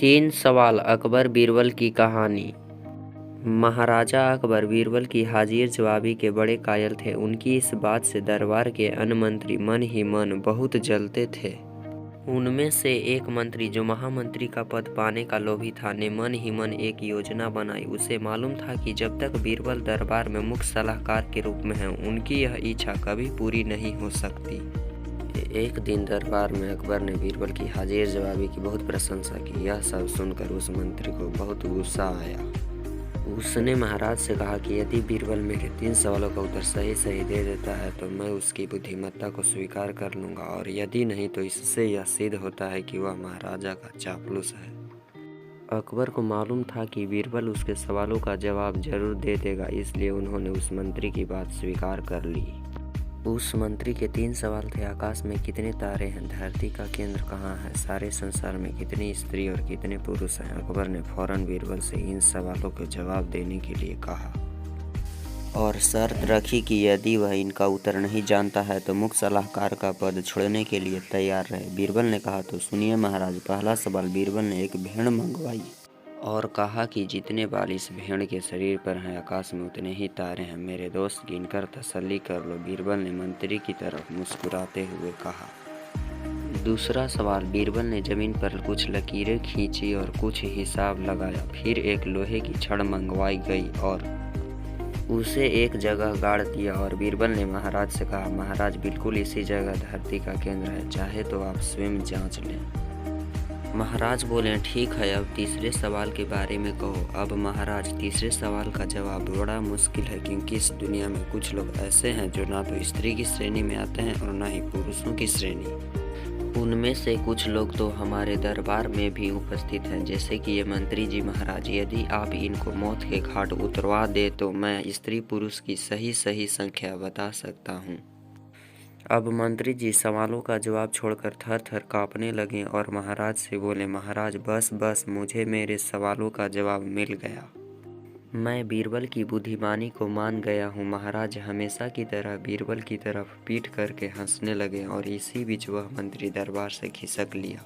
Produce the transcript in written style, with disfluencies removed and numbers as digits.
तीन सवाल अकबर बीरबल की कहानी। महाराजा अकबर बीरबल की हाजिर जवाबी के बड़े कायल थे। उनकी इस बात से दरबार के अन्य मंत्री मन ही मन बहुत जलते थे। उनमें से एक मंत्री, जो महामंत्री का पद पाने का लोभी था, ने मन ही मन एक योजना बनाई। उसे मालूम था कि जब तक बीरबल दरबार में मुख्य सलाहकार के रूप में हैं, उनकी यह इच्छा कभी पूरी नहीं हो सकती। एक दिन दरबार में अकबर ने बीरबल की हाजिर जवाबी की बहुत प्रशंसा की। यह सब सुनकर उस मंत्री को बहुत गुस्सा आया। उसने महाराज से कहा कि यदि बीरबल मेरे 3 सवालों का उत्तर सही सही दे देता है तो मैं उसकी बुद्धिमत्ता को स्वीकार कर लूँगा, और यदि नहीं तो इससे यह सिद्ध होता है कि वह महाराजा का चापलूस है। अकबर को मालूम था कि बीरबल उसके सवालों का जवाब जरूर दे देगा, इसलिए उन्होंने उस मंत्री की बात स्वीकार कर ली। उस मंत्री के 3 सवाल थे: आकाश में कितने तारे हैं, धरती का केंद्र कहाँ है, सारे संसार में कितनी स्त्री और कितने पुरुष हैं। अकबर ने फौरन बीरबल से इन सवालों के जवाब देने के लिए कहा और शर्त रखी कि यदि वह इनका उत्तर नहीं जानता है तो मुख्य सलाहकार का पद छोड़ने के लिए तैयार रहे। बीरबल ने कहा, तो सुनिए महाराज। पहला सवाल। बीरबल ने एक भेड़ मंगवाई और कहा कि जितने बाल इस भेड़ के शरीर पर हैं, आकाश में उतने ही तारे हैं। मेरे दोस्त, गिनकर तसल्ली कर लो। बीरबल ने मंत्री की तरफ मुस्कुराते हुए कहा। दूसरा सवाल। बीरबल ने जमीन पर कुछ लकीरें खींची और कुछ हिसाब लगाया। फिर एक लोहे की छड़ मंगवाई गई और उसे एक जगह गाड़ दिया, और बीरबल ने महाराज से कहा, महाराज, बिल्कुल इसी जगह धरती का केंद्र है, चाहे तो आप स्वयं जांच लें। महाराज बोले, ठीक है, अब तीसरे सवाल के बारे में कहो। अब महाराज, तीसरे सवाल का जवाब बड़ा मुश्किल है, क्योंकि इस दुनिया में कुछ लोग ऐसे हैं जो ना तो स्त्री की श्रेणी में आते हैं और ना ही पुरुषों की श्रेणी। उनमें से कुछ लोग तो हमारे दरबार में भी उपस्थित हैं, जैसे कि ये मंत्री जी। महाराज, यदि आप इनको मौत के घाट उतरवा दे तो मैं स्त्री पुरुष की सही सही संख्या बता सकता हूँ। अब मंत्री जी सवालों का जवाब छोड़कर थर थर कांपने लगे और महाराज से बोले, महाराज, बस बस, मुझे मेरे सवालों का जवाब मिल गया। मैं बीरबल की बुद्धिमानी को मान गया हूँ। महाराज हमेशा की तरह बीरबल की तरफ पीठ करके हंसने लगे और इसी बीच वह मंत्री दरबार से खिसक लिया।